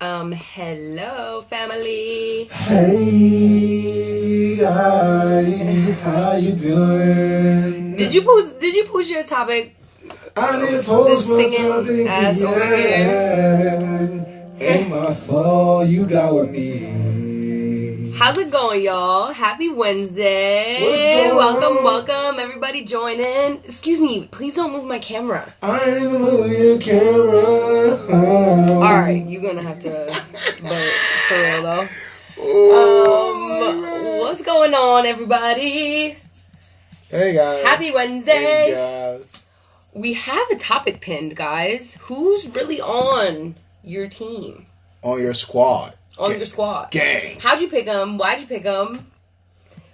Hello, family. Hey guys, how you doing? Did you post your topic? I didn't post my topic ass over here. Ain't my fault, you got with me. How's it going, y'all? Happy Wednesday. What's going on? Welcome, everybody join in. Excuse me, please don't move my camera. I ain't move your camera. Alright, you're gonna have to, but for real though. What's going on, everybody? Hey guys. Happy Wednesday. Hey guys. We have a topic pinned, guys. Who's really on your team? On your squad. Your squad. Gang. How'd you pick them? Why'd you pick them?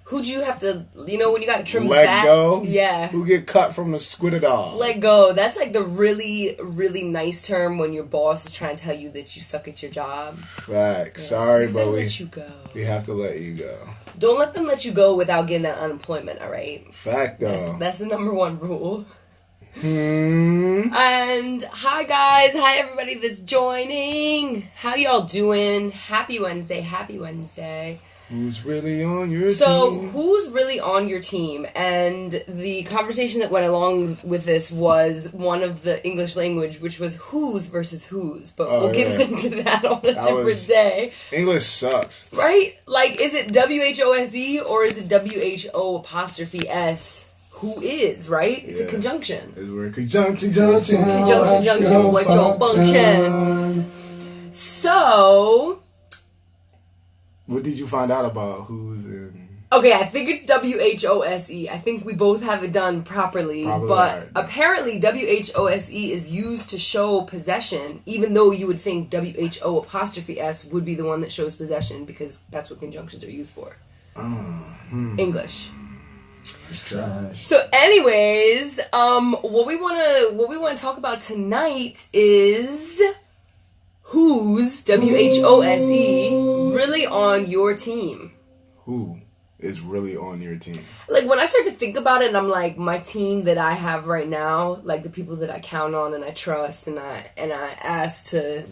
Who'd you have to, when you got to trim the Let fat? go? Yeah. Who get cut from the squid dog? Let go. That's like the really, really nice term when your boss is trying to tell you that you suck at your job. Fact. Yeah. Sorry, but let you go. We have to let you go. Don't let them let you go without getting that unemployment, alright? Fact, though. That's the number one rule. And hi guys, hi everybody that's joining. How y'all doing? Happy Wednesday, happy Wednesday. Who's really on your team? So, who's really on your team? And the conversation that went along with this was one of the English language, which was whose versus whose. But we'll get into that on a different day. English sucks. Right? Like, is it WHOSE or is it WHO''S? Who is, right? It's a conjunction. It's where conjunction. What's your function? So, what did you find out about who's in? Okay, I think it's WHOSE. I think we both have it done properly. But apparently WHOSE is used to show possession, even though you would think WHO''S would be the one that shows possession, because that's what conjunctions are used for. English. It's trash. So anyways, what we wanna talk about tonight is who's WHOSE really on your team? Who is really on your team? Like, when I start to think about it, and I'm like, my team that I have right now, like the people that I count on and I trust, and I ask to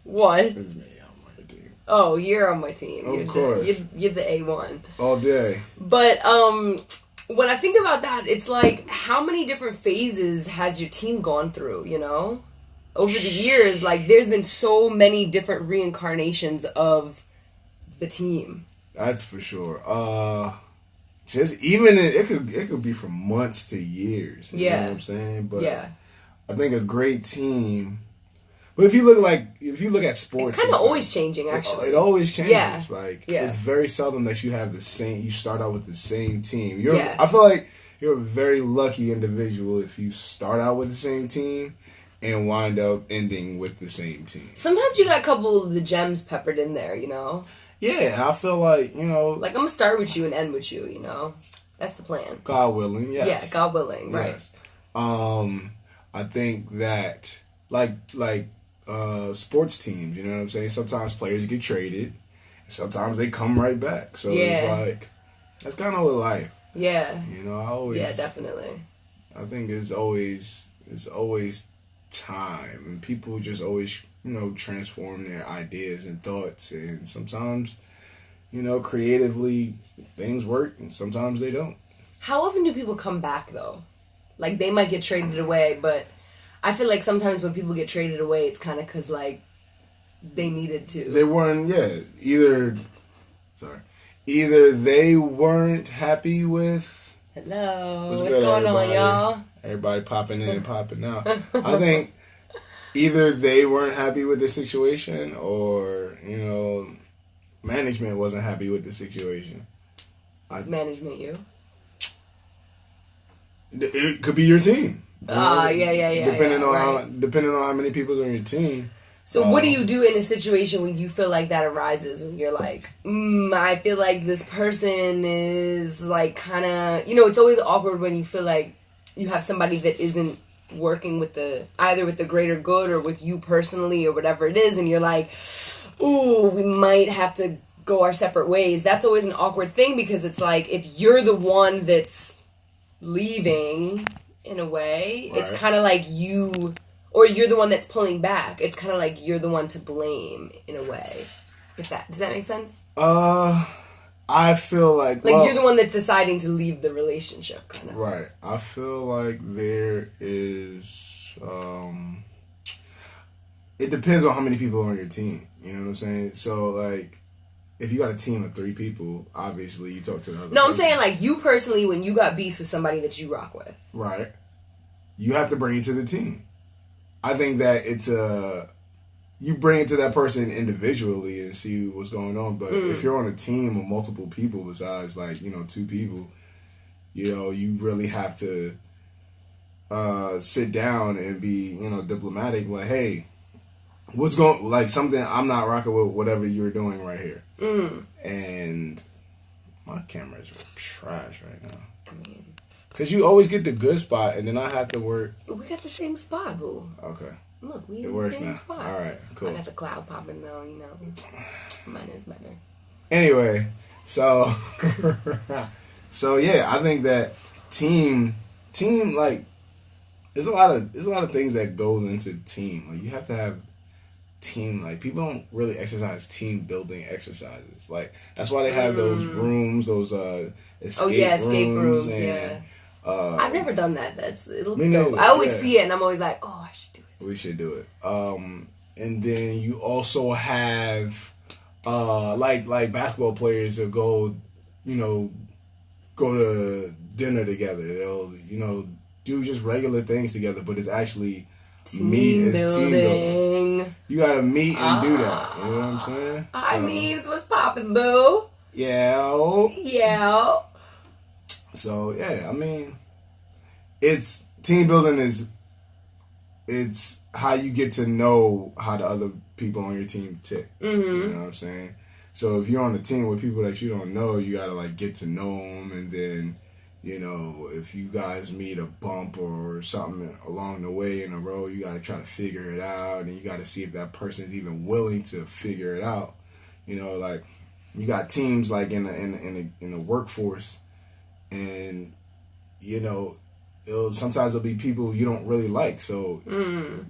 what? It's me. I'm on your team. Oh, you're on my team. Of course. You're the A1 all day. But when I think about that, it's like, how many different phases has your team gone through, Over the years, like, there's been so many different reincarnations of the team. That's for sure. Just even it could be from months to years. You know what I'm saying? But I think a great team. But if you look at sports, it's kind of always changing. Actually, it always changes. Yeah. It's very seldom that you have the same. You start out with the same team. Yeah. I feel like you're a very lucky individual if you start out with the same team and wind up ending with the same team. Sometimes you got a couple of the gems peppered in there, Yeah, I feel like, Like, I'm going to start with you and end with you, That's the plan. God willing, yes. Yeah, God willing, right. Yes. I think that, like sports tems, you know what I'm saying? Sometimes players get traded, and sometimes they come right back. So it's like, that's kind of with life. Yeah. Yeah, definitely. I think it's always time, and people just always transform their ideas and thoughts, and sometimes creatively things work and sometimes they don't. How often do people come back though? Like, they might get traded away, but I feel like sometimes when people get traded away, it's kind of because like they needed to. They weren't either they weren't happy with. Hello, what's going everybody? on, y'all? Everybody popping in and popping out. I think either they weren't happy with the situation, or management wasn't happy with the situation. Is management you? It could be your team. Yeah. Depending on how many people are on your team. So what do you do in a situation when you feel like that arises? When you're like, I feel like this person is like kind of, it's always awkward when you feel like you have somebody that isn't working with either with the greater good or with you personally or whatever it is, and you're like, ooh, we might have to go our separate ways. That's always an awkward thing, because it's like, if you're the one that's leaving, in a way, it's kind of like you or you're the one that's pulling back. It's kind of like you're the one to blame in a way. Does that make sense? I feel like you're the one that's deciding to leave the relationship, kind of. Right. I feel like there is. It depends on how many people are on your team. You know what I'm saying? So like, if you got a team of 3 people, obviously you talk to the other. No, I'm saying like you personally, when you got beefs with somebody that you rock with, right? You have to bring it to the team. I think that you bring it to that person individually and see what's going on. But if you're on a team of multiple people besides 2 people, you really have to sit down and be diplomatic. Like, hey, what's going something I'm not rocking with whatever you're doing right here. And my camera is trash right now. I mean, because you always get the good spot, and then I have to work. We got the same spot, boo. Okay. Look, we it works now. Spot. All right, cool. I got the cloud popping though, Mine is better. Anyway, so yeah, I think that team there's a lot of things that goes into team. Like you have to have team. Like people don't really exercise team building exercises. Like that's why they have those rooms, those escape rooms. And, I've never done that. It'll be dope. I always see it and I'm always like, oh, I should do it. We should do it. And then you also have like basketball players that go to dinner together. They'll do just regular things together, but it's actually team building. You gotta meet and do that. You know what I'm saying? Hi, Memes. What's poppin', boo? Yeah. So yeah, I mean, it's team building it's how you get to know how the other people on your team tick. Mm-hmm. You know what I'm saying? So if you're on a team with people that you don't know, you gotta get to know them, and then if you guys meet a bump or something along the way in a row, you gotta try to figure it out, and you gotta see if that person is even willing to figure it out. You got teams like in the workforce, and sometimes there'll be people you don't really like, so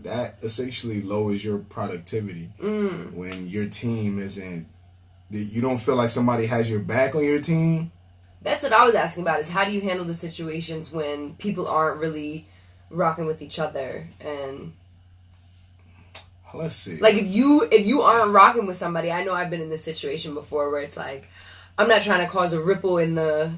that essentially lowers your productivity when your team isn't. You don't feel like somebody has your back on your team. That's what I was asking about, is how do you handle the situations when people aren't really rocking with each other? And let's see. Like if you aren't rocking with somebody, I know I've been in this situation before where it's like, I'm not trying to cause a ripple in the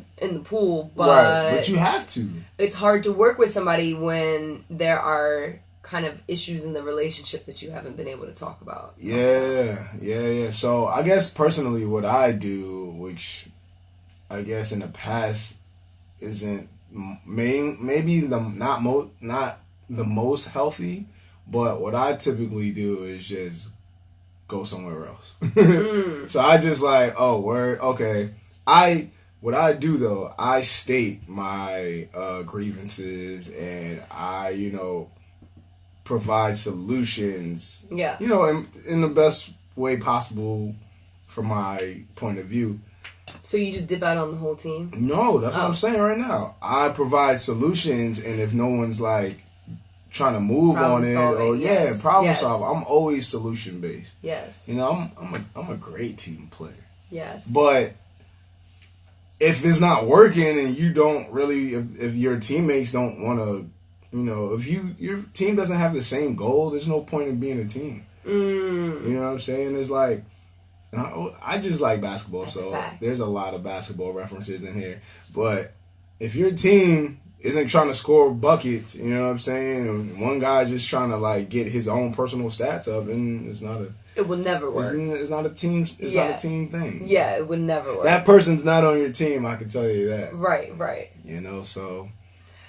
pool, but you have to. It's hard to work with somebody when there are kind of issues in the relationship that you haven't been able to talk about. Yeah. So I guess personally what I do, which I guess in the past isn't maybe not the most healthy, but what I typically do is just go somewhere else. So I just word, okay. What I do though, I state my grievances, and I provide solutions. Yeah. In the best way possible from my point of view. So you just dip out on the whole team? No, that's what I'm saying right now. I provide solutions, and if no one's trying to move on it, or problem solve. I'm always solution based. Yes. I'm a great team player. Yes. But if it's not working, and you don't really, if your teammates don't want to, if your team doesn't have the same goal, there's no point in being a team. You know what I'm saying? It's like, I just like basketball, so there's a lot of basketball references in here. But if your team isn't trying to score buckets, you know what I'm saying, and one guy's just trying to get his own personal stats up, and it will never work. It's not a team. It's not a team thing. Yeah, it would never work. That person's not on your team. I can tell you that. Right. So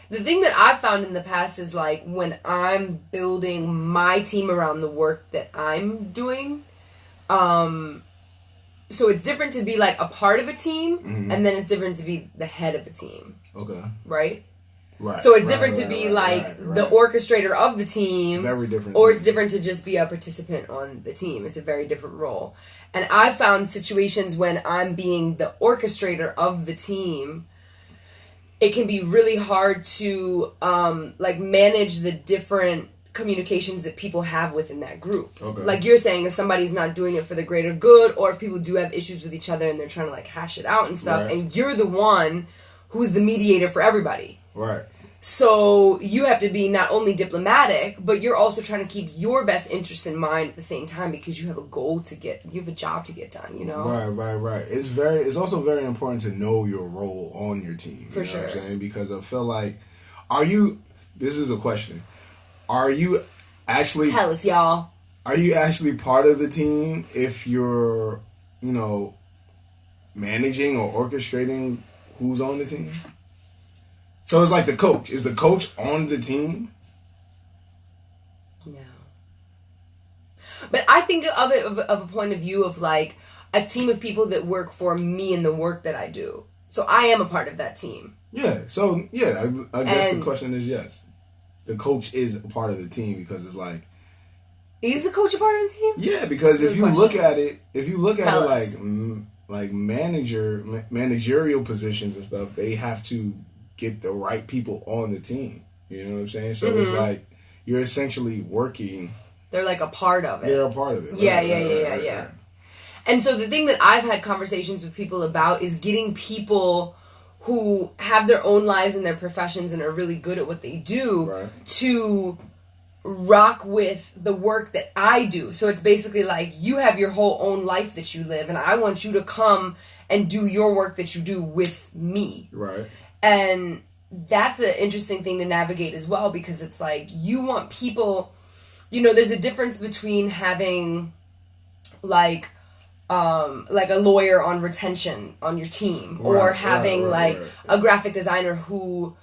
the thing that I've found in the past is when I'm building my team around the work that I'm doing, so it's different to be a part of a team, and then it's different to be the head of a team. Okay. Right? Right. So it's different to be the orchestrator of the team. Very different. Or it's different to just be a participant on the team. It's a very different role. And I've found situations when I'm being the orchestrator of the team, it can be really hard to manage the different communications that people have within that group. Okay. Like you're saying, if somebody's not doing it for the greater good, or if people do have issues with each other and they're trying to like hash it out and stuff, right. and you're the one who's the mediator for everybody. Right. So you have to be not only diplomatic, but you're also trying to keep your best interests in mind at the same time, because you have a goal to get, you have a job to get done, you know? Right. It's also very important to know your role on your team. For sure. What I'm saying? Because I feel like, this is a question. Are you actually... Tell us, y'all. Are you actually part of the team if you're, managing or orchestrating who's on the team? So it's like the coach. Is the coach on the team? No. But I think of it of a point of view of like a team of people that work for me in the work that I do. So I am a part of that team. Yeah. So, yeah, I guess the question is yes. The coach is a part of the team because it's like... Is the coach a part of the team? Yeah, because if you look at it like managerial positions and stuff, they have to get the right people on the team. You know what I'm saying? So it's like you're essentially working. They're like a part of it. They're a part of it. Yeah. And so the thing that I've had conversations with people about is getting people who have their own lives and their professions and are really good at what they do to rock with the work that I do. So it's basically like you have your whole own life that you live, and I want you to come and do your work that you do with me. Right. And that's an interesting thing to navigate as well, because it's like you want people, there's a difference between having like a lawyer on retention on your team, or having a graphic designer who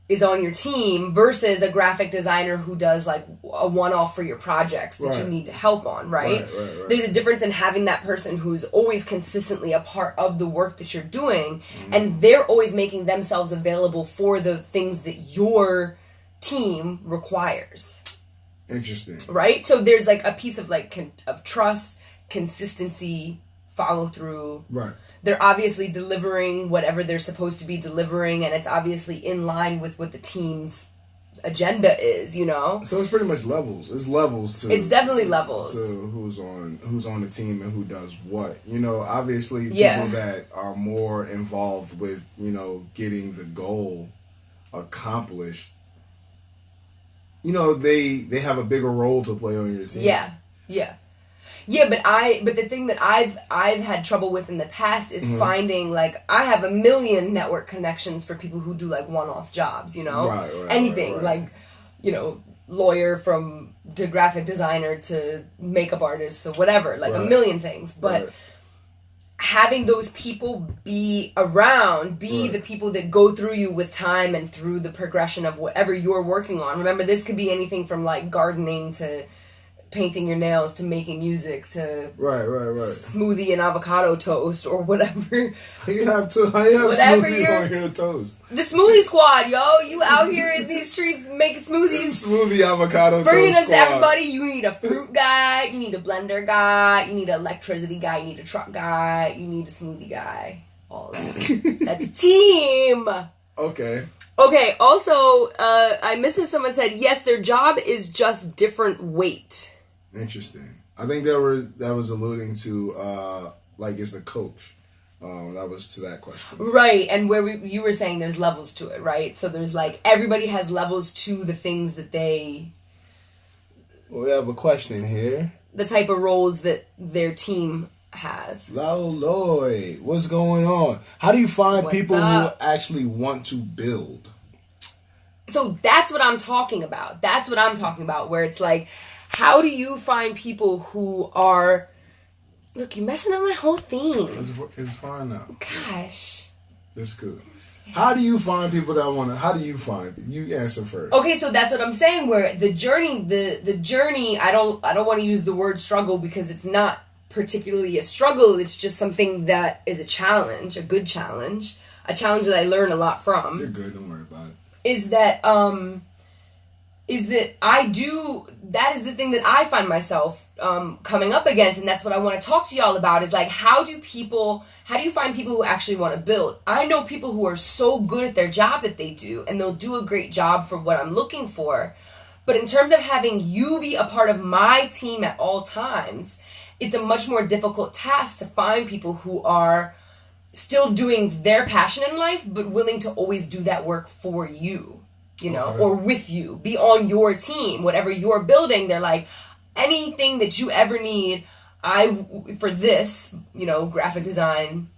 is on your team versus a graphic designer who does like a one-off for your projects that you need help on, right? There's a difference in having that person who's always consistently a part of the work that you're doing, and they're always making themselves available for the things that your team requires. Interesting. Right? So there's like a piece of like of trust, consistency, follow through. Right. They're obviously delivering whatever they're supposed to be delivering, and it's obviously in line with what the team's agenda is, So it's pretty much levels. It's levels to... It's definitely levels. To who's on the team and who does what. Obviously people that are more involved with, getting the goal accomplished, they have a bigger role to play on your team. Yeah, but the thing that I've had trouble with in the past is finding, like, I have a million network connections for people who do, like, one-off jobs, Anything, like, lawyer to graphic designer to makeup artist or whatever, like, a million things. But having those people be around, the people that go through you with time and through the progression of whatever you're working on. Remember, this could be anything from, like, gardening to painting your nails to making music to smoothie and avocado toast or whatever. You have smoothie on your toast. The smoothie squad, yo. You out here in these streets making smoothies. Smoothie avocado toast bringing them squad. to everybody. You need a fruit guy. You need a blender guy. You need an electricity guy. You need a truck guy. You need a smoothie guy. All of that. That's a team. Okay, also, I missed it. Someone said, yes, their job is just different weight. Interesting. I think that was alluding to, like, it's the coach. That was to that question. Right, and where you were saying there's levels to it, right? So there's, like, everybody has levels to the things that they... Well, we have a question here. The type of roles that their team has. Lloyd, what's going on? How do you find people who actually want to build? So that's what I'm talking about. Where it's like, how do you find people who are... Look, you're messing up my whole theme. It's fine now. Gosh. It's good. How do you find people that want to... How do you find... You answer first. Okay, so that's what I'm saying, where the journey, I don't want to use the word struggle because it's not particularly a struggle. It's just something that is a challenge, a good challenge, a challenge that I learn a lot from. You're good. Don't worry about it. Is that I do that is the thing that I find myself coming up against, and that's what I want to talk to y'all about, is like, how do you find people who actually want to build? I know people who are so good at their job that they do, and they'll do a great job for what I'm looking for. But in terms of having you be a part of my team at all times, it's a much more difficult task to find people who are still doing their passion in life, but willing to always do that work for you, you know, or with you, be on your team, whatever you're building. They're like, anything that you ever need, for this, you know, graphic design,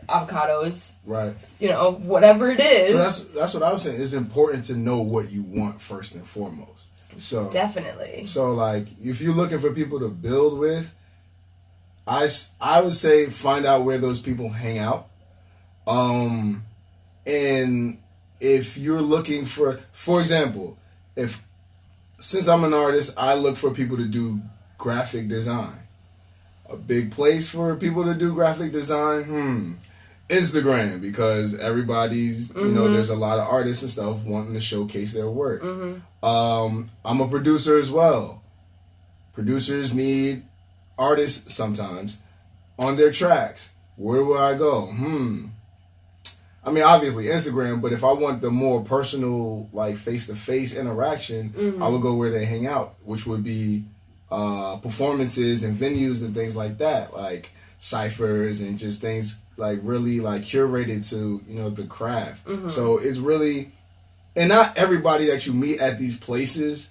avocados, right, you know, whatever it is. So that's what I was saying. It's important to know what you want first and foremost. So definitely. So like, if you're looking for people to build with, I would say find out where those people hang out. And if you're looking for example, since I'm an artist, I look for people to do graphic design. A big place for people to do graphic design, Instagram, because everybody's, you know, there's a lot of artists and stuff wanting to showcase their work. I'm a producer as well. Producers need artists sometimes on their tracks. Where will I go? I mean, obviously Instagram, but if I want the more personal, like face-to-face interaction, I would go where they hang out, which would be performances and venues and things like that, like ciphers and just things like really like curated to, you know, the craft. So it's really, and not everybody that you meet at these places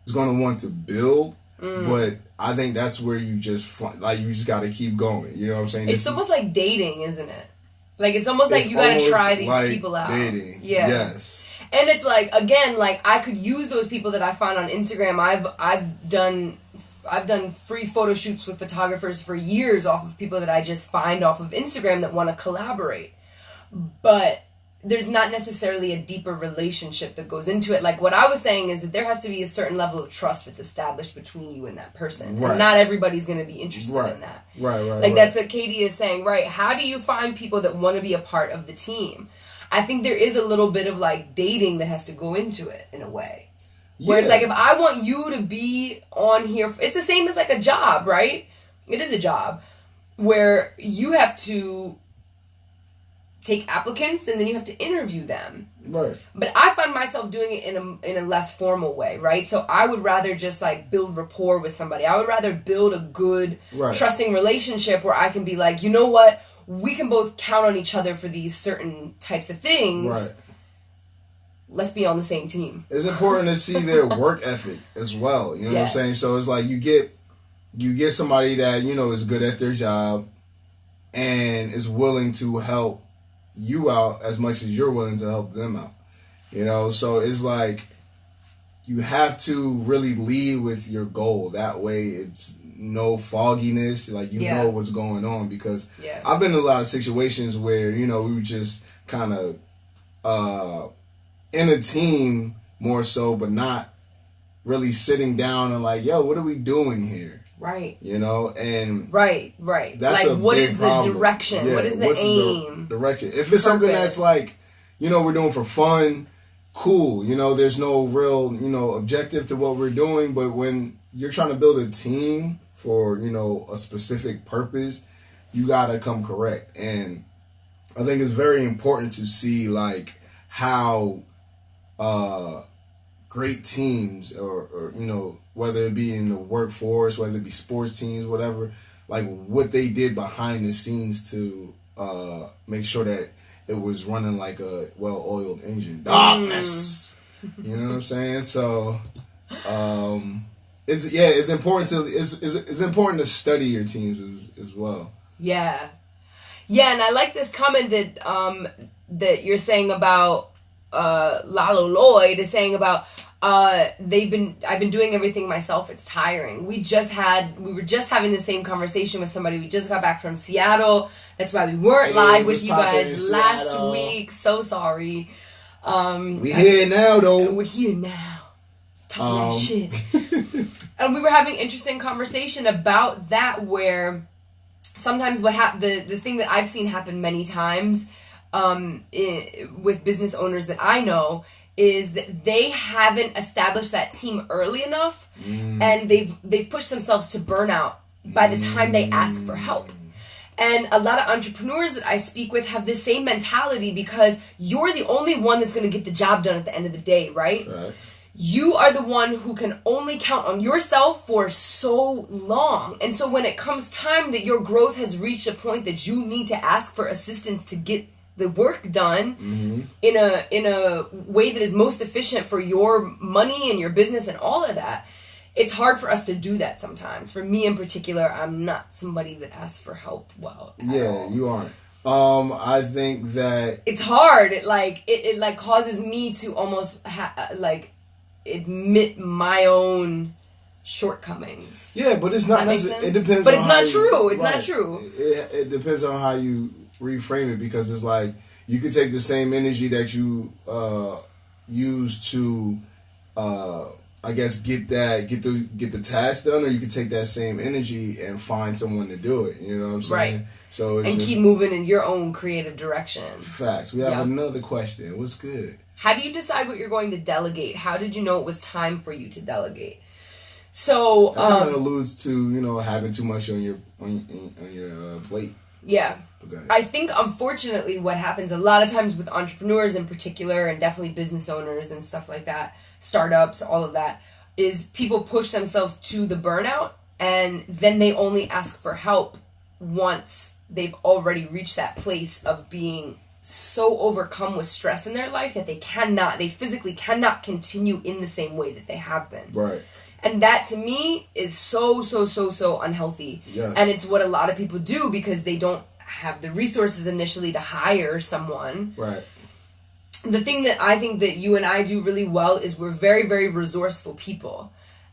is going to want to build, but I think that's where you just you just got to keep going. You know what I'm saying? It's almost like dating, isn't it? Like, it's almost like you got to try these people out. Dating. Yeah. Yes. And it's like, again, like, I could use those people that I find on Instagram. I've done free photo shoots with photographers for years off of people that I just find off of Instagram that want to collaborate. But there's not necessarily a deeper relationship that goes into it. Like, what I was saying is that there has to be a certain level of trust that's established between you and that person. Right. And not everybody's going to be interested in that. Right. Like, that's what Katie is saying, right? How do you find people that want to be a part of the team? I think there is a little bit of, like, dating that has to go into it, in a way. Where it's like, if I want you to be on here, it's the same as, like, a job, right? It is a job. Where you have to take applicants and then you have to interview them. Right. But I find myself doing it in a less formal way, right? So I would rather just like build rapport with somebody. I would rather build a good, trusting relationship where I can be like, you know what? We can both count on each other for these certain types of things. Right. Let's be on the same team. It's important to see their work ethic as well. You know what I'm saying? So it's like you get somebody that, you know, is good at their job and is willing to help you out as much as you're willing to help them out, you know. So it's like you have to really lead with your goal. That way it's no fogginess, like you know what's going on, because I've been in a lot of situations where, you know, we were just kind of in a team more so, but not really sitting down and like, yo, what are we doing here? Right. You know, and right. That's like, what is problem. The direction? What is the aim? Direction. If it's something that's like, you know, we're doing for fun, cool. You know, there's no real, you know, objective to what we're doing. But when you're trying to build a team for, you know, a specific purpose, you gotta come correct. And I think it's very important to see like how great teams or you know, whether it be in the workforce, whether it be sports teams, whatever, like what they did behind the scenes to make sure that it was running like a well-oiled engine. Darkness. You know what I'm saying? So it's important to study your teams as well. Yeah, and I like this comment that you're saying about Lalo Lloyd is saying about I've been doing everything myself. It's tiring. We were just having the same conversation with somebody. We just got back from Seattle. That's why we weren't live with you guys last week. So sorry. We here now though. We're here now. Talking that shit. And we were having interesting conversation about that, where sometimes the thing that I've seen happen many times with business owners that I know is that they haven't established that team early enough, and they've pushed themselves to burnout by the time they ask for help. And a lot of entrepreneurs that I speak with have this same mentality because you're the only one that's going to get the job done at the end of the day, right? You are the one who can only count on yourself for so long. And so when it comes time that your growth has reached a point that you need to ask for assistance to get the work done in a way that is most efficient for your money and your business and all of that, it's hard for us to do that sometimes. For me in particular, I'm not somebody that asks for help well. Yeah, you aren't. I think that it's hard. It causes me to almost admit my own shortcomings. Yeah, but it's not necessarily. It depends. But it's not true. It's not true. It depends on how you reframe it, because it's like you can take the same energy that you use to I guess get the task done, or you can take that same energy and find someone to do it. You know what I'm saying? Right. So keep moving in your own creative direction. Facts. We have another question. What's good? How do you decide what you're going to delegate? How did you know it was time for you to delegate? So that kind of alludes to having too much on your plate. Yeah. I think, unfortunately, what happens a lot of times with entrepreneurs in particular, and definitely business owners and stuff like that, startups, all of that, is people push themselves to the burnout, and then they only ask for help once they've already reached that place of being so overcome with stress in their life that they physically cannot continue in the same way that they have been. Right. And that, to me, is so unhealthy. Yes. And it's what a lot of people do because they don't have the resources initially to hire someone. Right. The thing that I think that you and I do really well is we're very, very resourceful people.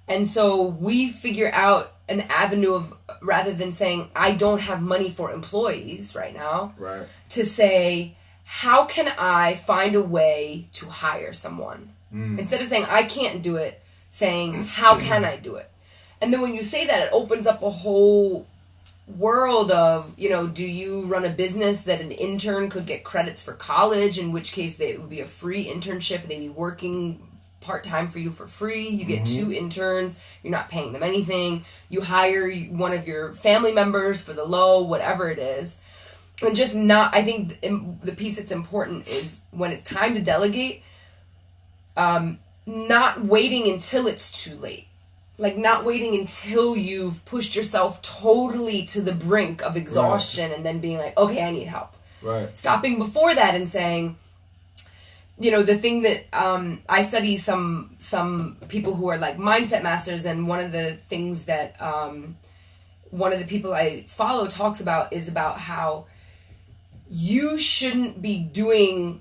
And so we figure out an avenue of, rather than saying, I don't have money for employees right now, right, to say, how can I find a way to hire someone? Instead of saying, I can't do it, saying, how can I do it? And then when you say that, it opens up a whole world of, do you run a business that an intern could get credits for college, in which case it would be a free internship, they'd be working part-time for you for free, you get 2 interns, you're not paying them anything, you hire one of your family members for the low, whatever it is. And just not, I think the piece that's important is when it's time to delegate, not waiting until it's too late. Like, not waiting until you've pushed yourself totally to the brink of exhaustion, right, and then being like, okay, I need help. Right. Stopping before that and saying, the thing that I study some people who are like mindset masters, and one of the things that one of the people I follow talks about is about how you shouldn't be doing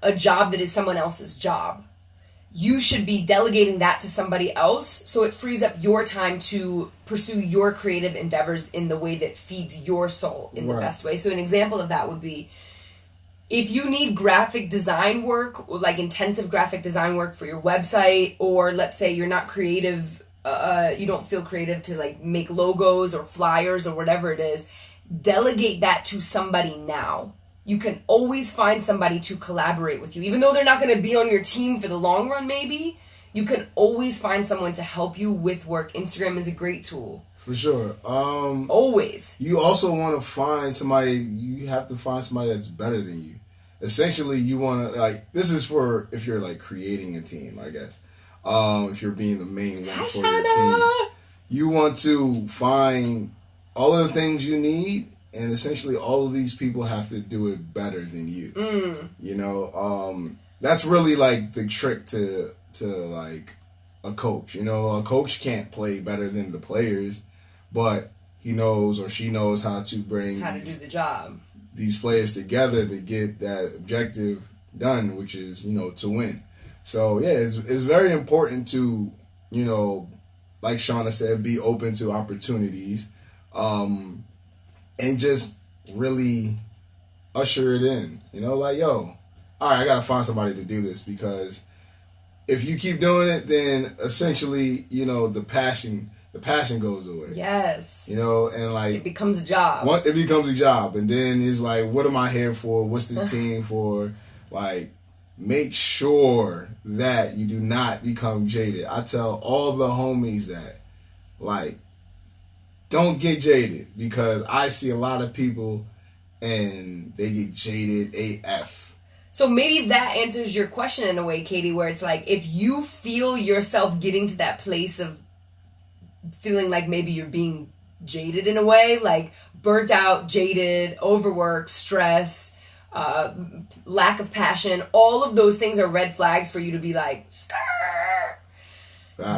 a job that is someone else's job. You should be delegating that to somebody else so it frees up your time to pursue your creative endeavors in the way that feeds your soul in the best way. So an example of that would be, if you need graphic design work, like intensive graphic design work for your website, or let's say you're not creative, you don't feel creative to like make logos or flyers or whatever it is, delegate that to somebody now. You can always find somebody to collaborate with you. Even though they're not going to be on your team for the long run, maybe, you can always find someone to help you with work. Instagram is a great tool. For sure. Always. You also want to find somebody, you have to find somebody that's better than you. Essentially, you want to, like, this is for if you're, like, creating a team, I guess. If you're being the main one for your team. You want to find all of the things you need, and essentially all of these people have to do it better than you. That's really like the trick to like a coach. A coach can't play better than the players, but he knows or she knows how to bring do the job. These players together to get that objective done, which is, to win. So yeah, it's very important to, like Shauna said, be open to opportunities. And just really usher it in. Like, yo, all right, I got to find somebody to do this, because if you keep doing it, then essentially, the passion goes away. Yes. And like, it becomes a job. It becomes a job. And then it's like, what am I here for? What's this team for? Like, make sure that you do not become jaded. I tell all the homies that, like, don't get jaded, because I see a lot of people and they get jaded AF. So maybe that answers your question in a way, Katie, where it's like, if you feel yourself getting to that place of feeling like maybe you're being jaded in a way, like burnt out, jaded, overworked, stress, lack of passion, all of those things are red flags for you to be like,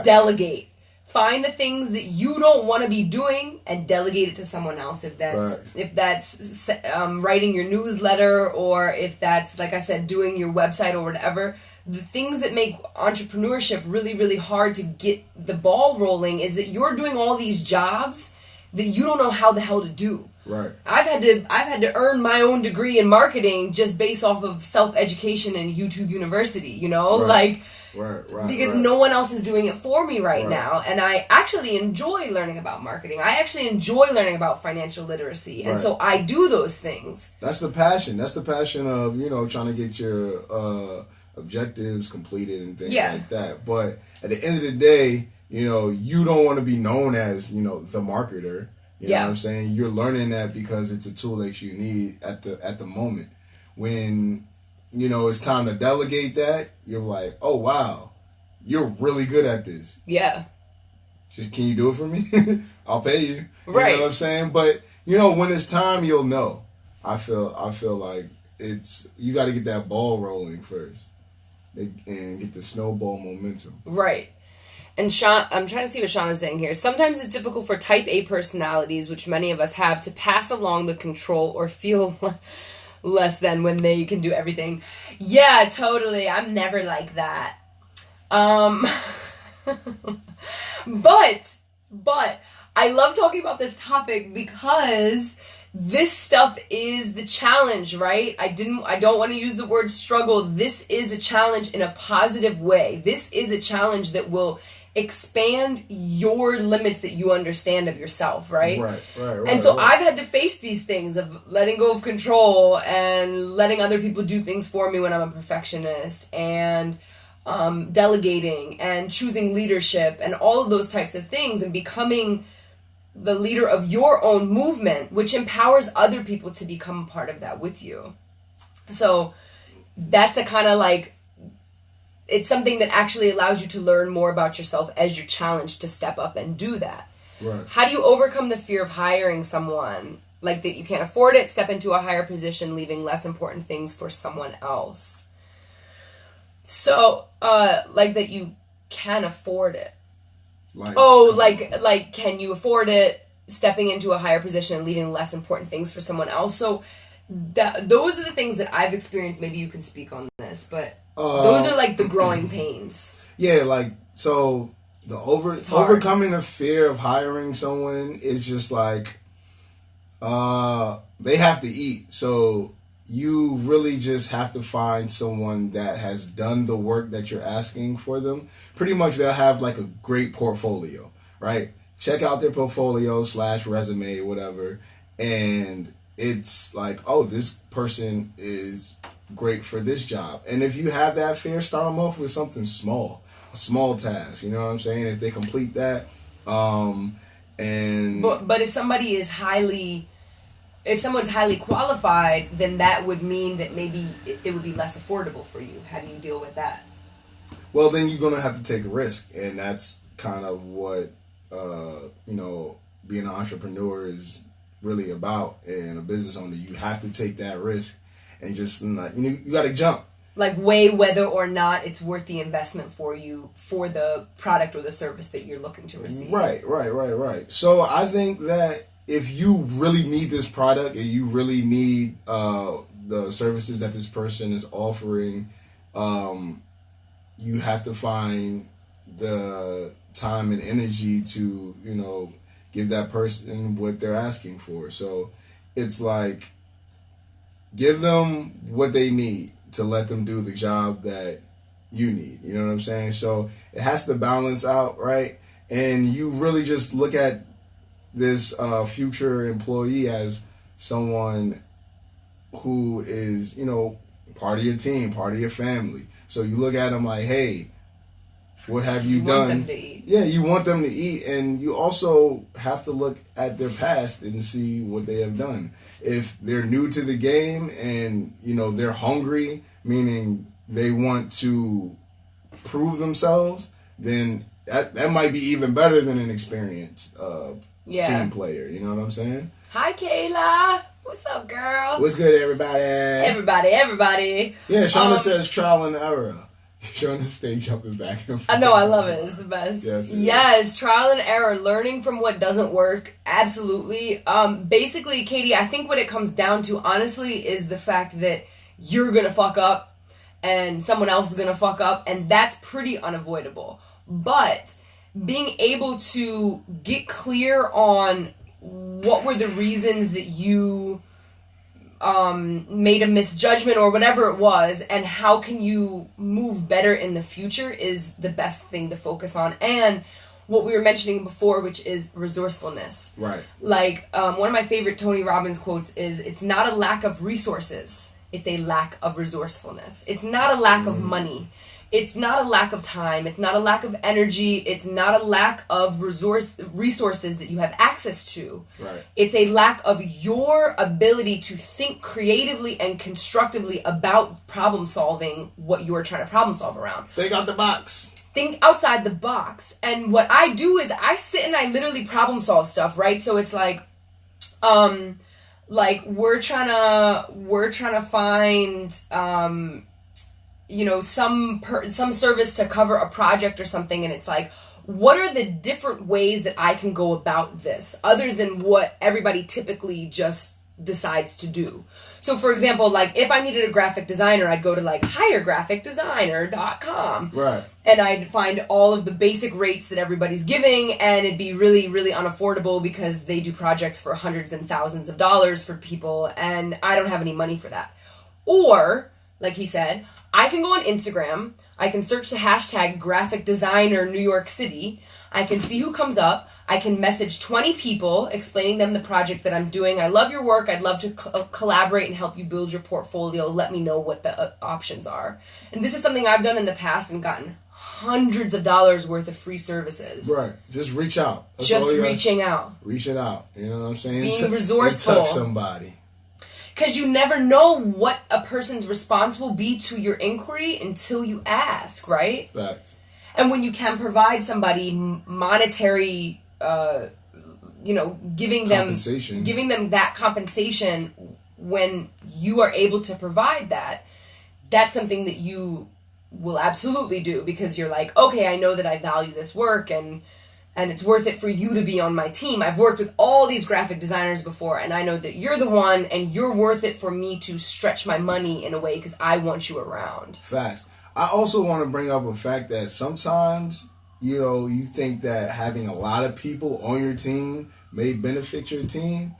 delegate. Find the things that you don't want to be doing and delegate it to someone else. If that's writing your newsletter, or if that's, like I said, doing your website or whatever. The things that make entrepreneurship really, really hard to get the ball rolling is that you're doing all these jobs that you don't know how the hell to do. Right. I've had to earn my own degree in marketing just based off of self-education in YouTube University, you know? Right. Because no one else is doing it for me right now. And I actually enjoy learning about marketing. I actually enjoy learning about financial literacy. And so I do those things. That's the passion. That's the passion of, trying to get your objectives completed and things like that. But at the end of the day, you don't want to be known as, the marketer. You know what I'm saying? You're learning that because it's a tool that you need at the moment. When it's time to delegate that, you're like, oh, wow, you're really good at this. Yeah. Just, can you do it for me? I'll pay you. You right. know what I'm saying? But, when it's time, you'll know. I feel like you got to get that ball rolling first and get the snowball momentum. Right. And Sean, I'm trying to see what Sean is saying here. Sometimes it's difficult for type A personalities, which many of us have, to pass along the control or feel less than when they can do everything. Yeah, totally. I'm never like that. But I love talking about this topic because this stuff is the challenge, right? I don't want to use the word struggle. This is a challenge in a positive way. This is a challenge that will expand your limits that you understand of yourself, right? Right. And so I've had to face these things of letting go of control and letting other people do things for me when I'm a perfectionist, and delegating and choosing leadership and all of those types of things, and becoming the leader of your own movement, which empowers other people to become part of that with you. So that's a kind of like, it's something that actually allows you to learn more about yourself as you're challenged to step up and do that. Right. How do you overcome the fear of hiring someone, like that you can't afford it, step into a higher position, leaving less important things for someone else? So, like that you can afford it. Like can you afford it, stepping into a higher position and leaving less important things for someone else? So those are the things that I've experienced. Maybe you can speak on this, but those are like the growing pains. Yeah, like, so the overcoming the fear of hiring someone is just like, they have to eat. So you really just have to find someone that has done the work that you're asking for them. Pretty much they'll have like a great portfolio, right? Check out their portfolio / resume, whatever, and it's like, oh, this person is great for this job. And if you have that fear, start them off with something small, a small task. You know what I'm saying? If they complete that, but if somebody is if someone's highly qualified, then that would mean that maybe it would be less affordable for you. How do you deal with that? Well, then you're gonna have to take a risk, and that's kind of what being an entrepreneur is really about, and a business owner. You have to take that risk and just you got to jump. Like, weigh whether or not it's worth the investment for you for the product or the service that you're looking to receive. Right. So I think that if you really need this product and you really need the services that this person is offering, you have to find the time and energy to, give that person what they're asking for. So it's like, give them what they need to let them do the job that you need. You know what I'm saying? So it has to balance out, right? And you really just look at this future employee as someone who is, part of your team, part of your family. So you look at them like, hey, what have you done? Want them to eat. Yeah, you want them to eat, and you also have to look at their past and see what they have done. If they're new to the game and, you know, they're hungry, meaning they want to prove themselves, then that might be even better than an experienced team player. You know what I'm saying? Hi, Kayla. What's up, girl? What's good, everybody? Everybody. Yeah, Shauna says trial and error. Shauna stay jumping back and forth. I know, I love it. It's the best. Yes, trial and error, learning from what doesn't work. Absolutely. Basically, Katie, I think what it comes down to, honestly, is the fact that you're going to fuck up and someone else is going to fuck up, and that's pretty unavoidable. But being able to get clear on what were the reasons that you made a misjudgment or whatever it was, and how can you move better in the future is the best thing to focus on. And what we were mentioning before, which is resourcefulness. Right. Like, one of my favorite Tony Robbins quotes is, it's not a lack of resources, it's a lack of resourcefulness. It's not a lack of money. It's not a lack of time. It's not a lack of energy. It's not a lack of resources that you have access to. Right. It's a lack of your ability to think creatively and constructively about problem solving what you're trying to problem solve around. Think out the box. Think outside the box. And what I do is I sit and I literally problem solve stuff, right? So it's like we're trying to find you know, some service to cover a project or something, and it's like, what are the different ways that I can go about this other than what everybody typically just decides to do? So, for example, like, if I needed a graphic designer, I'd go to, like, hiregraphicdesigner.com. Right. And I'd find all of the basic rates that everybody's giving, and it'd be really, really unaffordable because they do projects for hundreds and thousands of dollars for people, and I don't have any money for that. Or, like he said, I can go on Instagram, I can search the hashtag graphic designer New York City, I can see who comes up, I can message 20 people explaining them the project that I'm doing. I love your work, I'd love to collaborate and help you build your portfolio, let me know what the options are. And this is something I've done in the past and gotten hundreds of dollars worth of free services. Right, just reach out. That's just reaching out. Reaching out, you know what I'm saying? Being resourceful. And touch somebody. Because you never know what a person's response will be to your inquiry until you ask, right? Facts. And when you can provide somebody monetary, giving them that compensation when you are able to provide that, that's something that you will absolutely do, because you're like, okay, I know that I value this work and it's worth it for you to be on my team. I've worked with all these graphic designers before, and I know that you're the one, and you're worth it for me to stretch my money in a way because I want you around. Facts. I also want to bring up a fact that sometimes, you know, you think that having a lot of people on your team may benefit your team,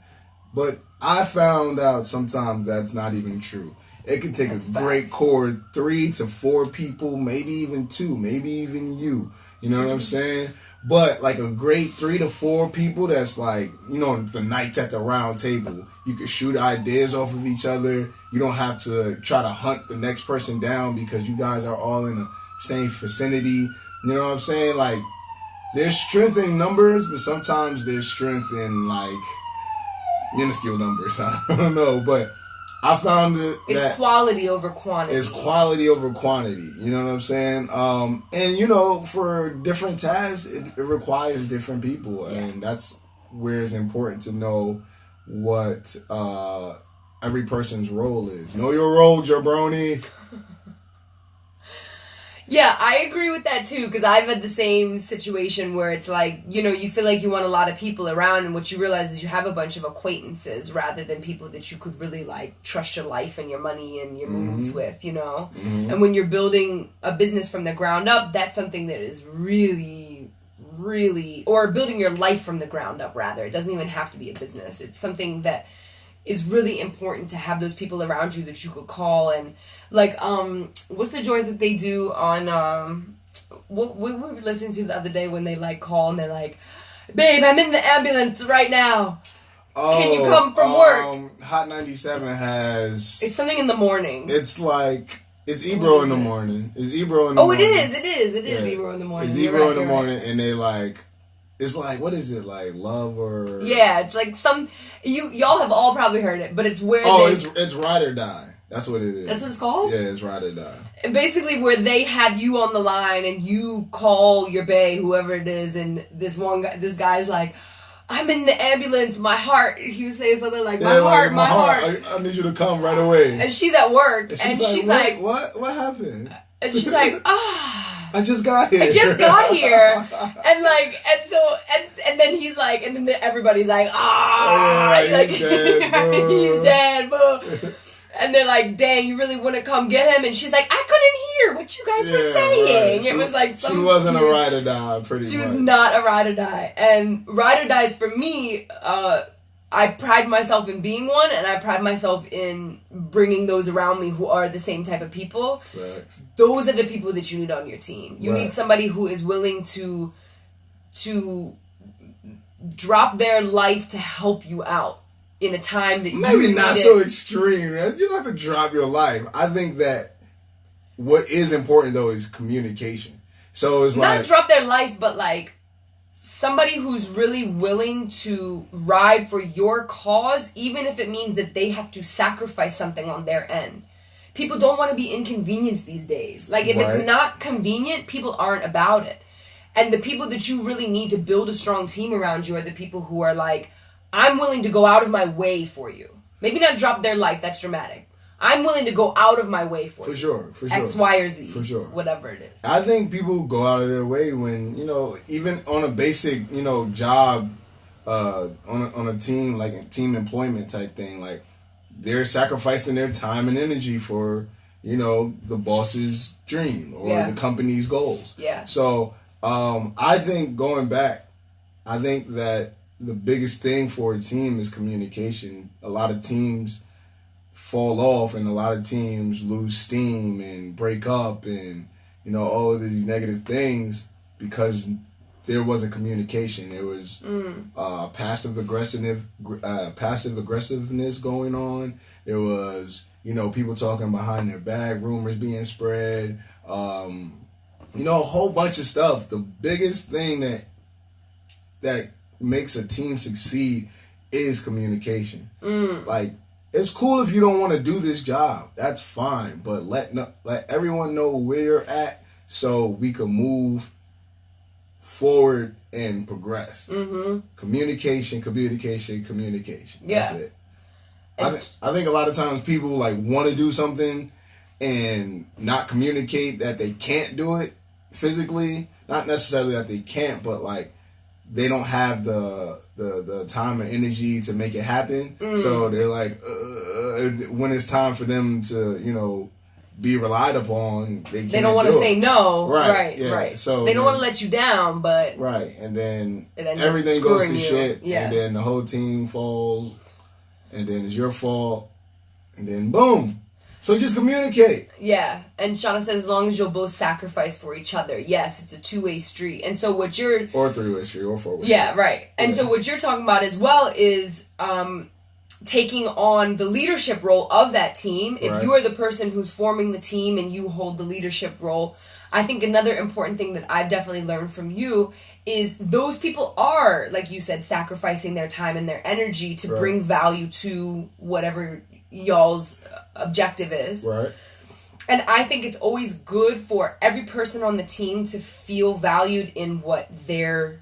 but I found out sometimes that's not even true. It can take a great core 3 to 4 people, maybe even 2, maybe even you. You know what I'm saying? But like a great 3 to 4 people that's like, you know, the knights at the round table. You can shoot ideas off of each other. You don't have to try to hunt the next person down because you guys are all in the same vicinity. You know what I'm saying? Like, there's strength in numbers, but sometimes there's strength in like minuscule numbers. I don't know, but I found that quality over quantity. It's quality over quantity. You know what I'm saying? And you know, for different tasks, it requires different people, and that's where it's important to know what every person's role is. Know your role, jabroni. Yeah, I agree with that too, because I've had the same situation where it's like, you know, you feel like you want a lot of people around, and what you realize is you have a bunch of acquaintances rather than people that you could really, like, trust your life and your money and your moves with, you know? Mm-hmm. And when you're building a business from the ground up, that's something that is really, or building your life from the ground up, rather. It doesn't even have to be a business. It's something that is really important to have those people around you that you could call. And like, what's the joint that they do on, what we were listening to the other day when they like call and they're like, babe, I'm in the ambulance right now. Can you come from work? Hot 97 has... It's something in the morning. It's like... It's Ebro in the morning. It's Ebro in the morning. It is Ebro in the morning. It's Ebro in the morning, and they like... It's like, what is it? Like Love or... Yeah, it's like some... Y'all have all probably heard it, but it's where it's Ride or Die. That's what it is. That's what it's called? Yeah, it's Ride or Die. Basically where they have you on the line and you call your bae, whoever it is, and this guy's like, I'm in the ambulance, my heart. He was saying something like, my heart. I need you to come right away. And she's at work, and she's like, what happened? And she's like, I just got here. And then he's like, and then everybody's like, he's dead, bro. He's dead, bro. And they're like, dang, you really want to come get him? And she's like, I couldn't hear what you guys were saying. Right. It was like she wasn't a ride or die, pretty much. She was not a ride or die. And ride or dies for me, I pride myself in being one, and I pride myself in bringing those around me who are the same type of people. Right. Those are the people that you need on your team. You need somebody who is willing to drop their life to help you out in a time that maybe not so extreme. Right? You don't have to drop your life. I think that what is important though is communication. So it's not drop their life, but like somebody who's really willing to ride for your cause, even if it means that they have to sacrifice something on their end. People don't want to be inconvenienced these days. Like if it's not convenient, people aren't about it. And the people that you really need to build a strong team around you are the people who are like, I'm willing to go out of my way for you. Maybe not drop their life, that's dramatic. I'm willing to go out of my way for you. For sure. X, Y, or Z. For sure. Whatever it is. I think people go out of their way when, even on a basic, job, on a team, like a team employment type thing, like they're sacrificing their time and energy for, the boss's dream or the company's goals. Yeah. So, I think going back, I think that the biggest thing for a team is communication. A lot of teams fall off and a lot of teams lose steam and break up and, all of these negative things because there wasn't communication. There was passive aggressiveness going on. There was, people talking behind their back, rumors being spread, a whole bunch of stuff. The biggest thing that makes a team succeed is communication. Like, it's cool if you don't want to do this job. That's fine. But let everyone know where you're at so we can move forward and progress. Mm-hmm. Communication. Yeah. That's it. I think a lot of times people like want to do something and not communicate that they can't do it physically. Not necessarily that they can't, but like they don't have the time and energy to make it happen. So they're like, when it's time for them to, be relied upon, they don't want to say no. Right. Right. So they don't want to let you down, but and then everything goes to shit, and then the whole team falls, and then it's your fault, and then boom. So just communicate. Yeah. And Shauna says, as long as you'll both sacrifice for each other. Yes, it's a two-way street. And so what you're... Or three-way street, or four-way street. Yeah, right. And so what you're talking about as well is taking on the leadership role of that team. If you are the person who's forming the team and you hold the leadership role, I think another important thing that I've definitely learned from you is those people are, like you said, sacrificing their time and their energy to bring value to whatever y'all's objective is. Right. And I think it's always good for every person on the team to feel valued in what they're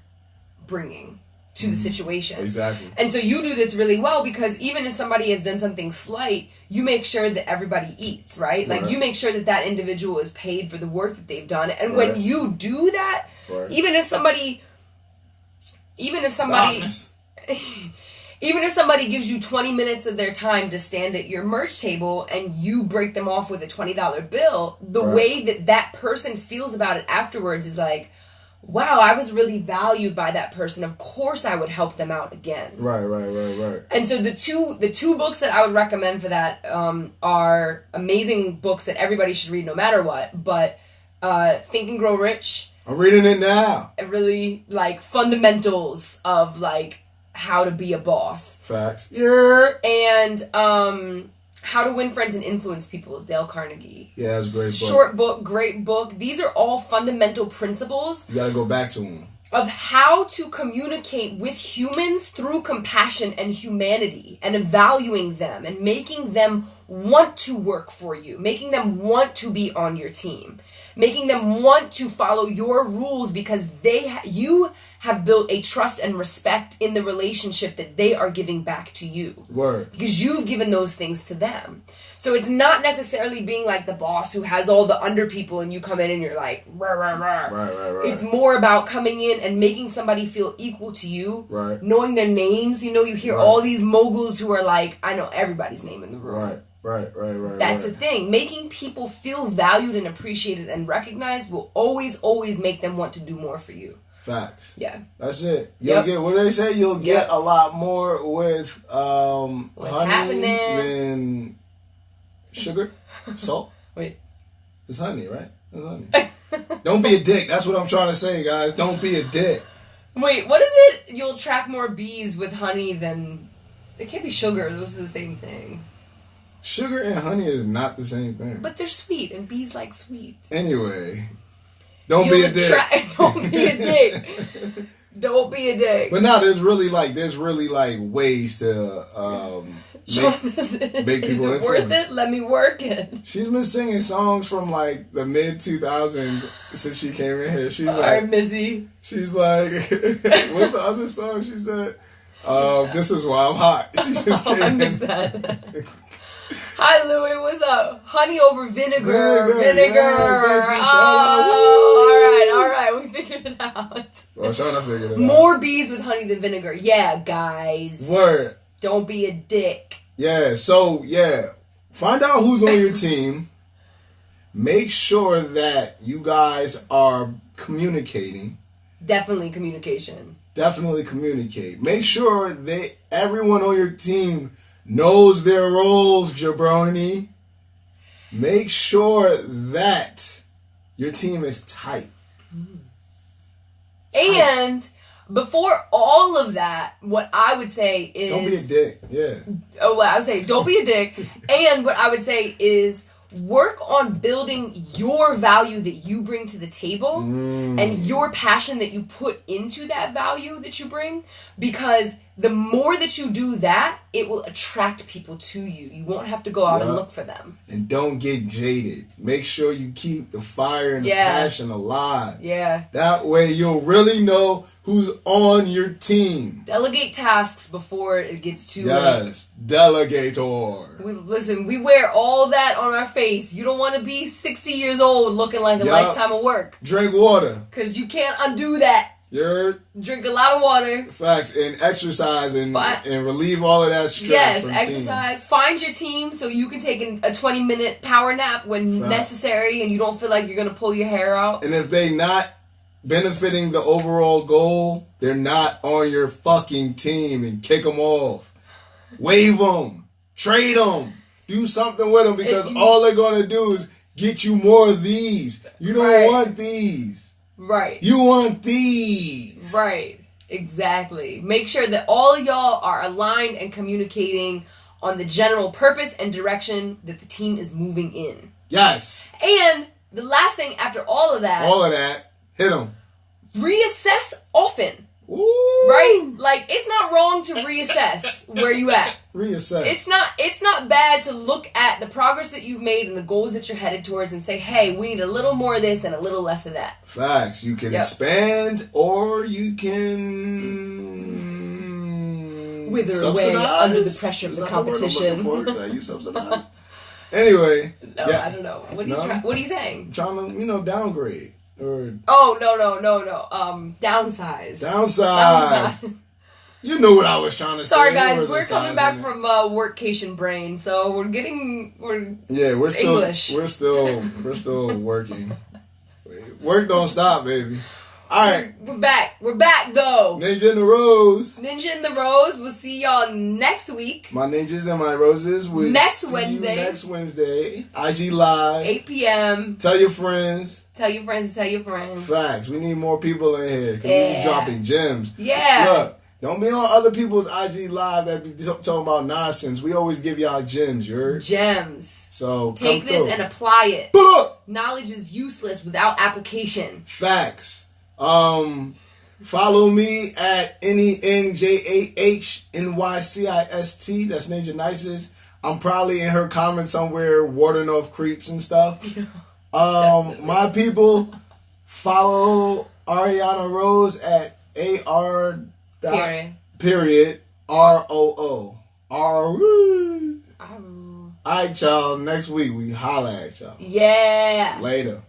bringing to the situation. Exactly. And so you do this really well because even if somebody has done something slight, you make sure that everybody eats, right? Like you make sure that that individual is paid for the work that they've done. And when you do that, even if somebody gives you 20 minutes of their time to stand at your merch table and you break them off with a $20 bill, the way that person feels about it afterwards is like, wow, I was really valued by that person. Of course I would help them out again. Right. And so the two books that I would recommend for that are amazing books that everybody should read no matter what, but Think and Grow Rich. I'm reading it now. Really, like, fundamentals of, like, How to Be a Boss. Facts. Yeah. And How to Win Friends and Influence People, Dale Carnegie. Yeah, that's a great book. Short book, great book. These are all fundamental principles. You gotta go back to them. Of how to communicate with humans through compassion and humanity and valuing them and making them want to work for you, making them want to be on your team, making them want to follow your rules because you have built a trust and respect in the relationship that they are giving back to you. Word. Because you've given those things to them. So it's not necessarily being like the boss who has all the under people and you come in and you're like, rah, rah, rah. Right. It's more about coming in and making somebody feel equal to you. Right. Knowing their names. You know, you hear all these moguls who are like, I know everybody's name in the room. Right. That's the thing. Making people feel valued and appreciated and recognized will always make them want to do more for you. Facts. Yeah. That's it. You'll get, what do they say? You'll get a lot more with honey than sugar, salt. Wait. It's honey, right? It's honey. Don't be a dick. That's what I'm trying to say, guys. Don't be a dick. Wait, what is it? You'll attract more bees with honey than... It can't be sugar. Those are the same thing. Sugar and honey is not the same thing. But they're sweet, and bees like sweet. Anyway, don't be a dick. Don't be a dick. Don't be a dick. But no, there's really like ways to make people is it worth it? Let me work it. She's been singing songs from like the mid 2000s since she came in here. She's like, Missy. She's like, what's the other song she said? This is why I'm hot. She just came I missed that. Hi, Louie. What's up? Honey over vinegar. Vinegar. Yeah, all right. We figured it out. Well, Shauna figured it out. More bees with honey than vinegar. Yeah, guys. Word. Don't be a dick. Yeah, so, find out who's on your team. Make sure that you guys are communicating. Definitely communication. Definitely communicate. Make sure that everyone on your team knows their roles, jabroni. Make sure that your team is tight. And before all of that, what I would say is... Don't be a dick, yeah. Oh, well, I would say don't be a dick. And what I would say is work on building your value that you bring to the table and your passion that you put into that value that you bring. Because the more that you do that, it will attract people to you. You won't have to go out and look for them. And don't get jaded. Make sure you keep the fire and the passion alive. Yeah. That way you'll really know who's on your team. Delegate tasks before it gets too late. Yes. Delegator. We wear all that on our face. You don't want to be 60 years old looking like a lifetime of work. Drink water. Because you can't undo that. Drink a lot of water. Facts. And exercise and relieve all of that stress. Yes, exercise. Find your team so you can take a 20-minute power nap when necessary and you don't feel like you're going to pull your hair out. And if they not benefiting the overall goal, they're not on your fucking team and kick them off. Waive them. Trade them. Do something with them because all they're going to do is get you more of these. You don't want these. Right. You want these. Right. Exactly. Make sure that all of y'all are aligned and communicating on the general purpose and direction that the team is moving in. Yes. And the last thing after all of that. Hit them. Reassess often. Ooh. Right? Like, it's not wrong to reassess where you at. Reassess. It's not bad to look at the progress that you've made and the goals that you're headed towards and say, hey, we need a little more of this and a little less of that. Facts. You can expand or you can wither subsidize. Away under the pressure of the competition. Did I use subsidize? Anyway. No, I don't know. What are you saying? I'm trying to, downgrade. Or no. Downsize. You knew what I was trying to say. Sorry, guys. We're coming back from workcation brain, so we're still English. We're still working. Work don't stop, baby. All right, we're back. We're back though. Nenjah and the Rose. Nenjah and the Rose. We'll see y'all next week. My ninjas and my roses. We'll next Wednesday. IG Live. 8 p.m. Tell your friends. Tell your friends to tell your friends. Facts. We need more people in here. Because we be dropping gems. Yeah. Look, Don't be on other people's IG live that be talking about nonsense. We always give y'all gems, you heard? Gems. So take this and apply it. Knowledge is useless without application. Facts. Follow me at NenjahNycist. That's Nenjah Nycist. I'm probably in her comments somewhere warding off creeps and stuff. My people, follow Arianna Rose at AR. Period. ROO. Alright, y'all. Next week we holla at y'all. Yeah. Later.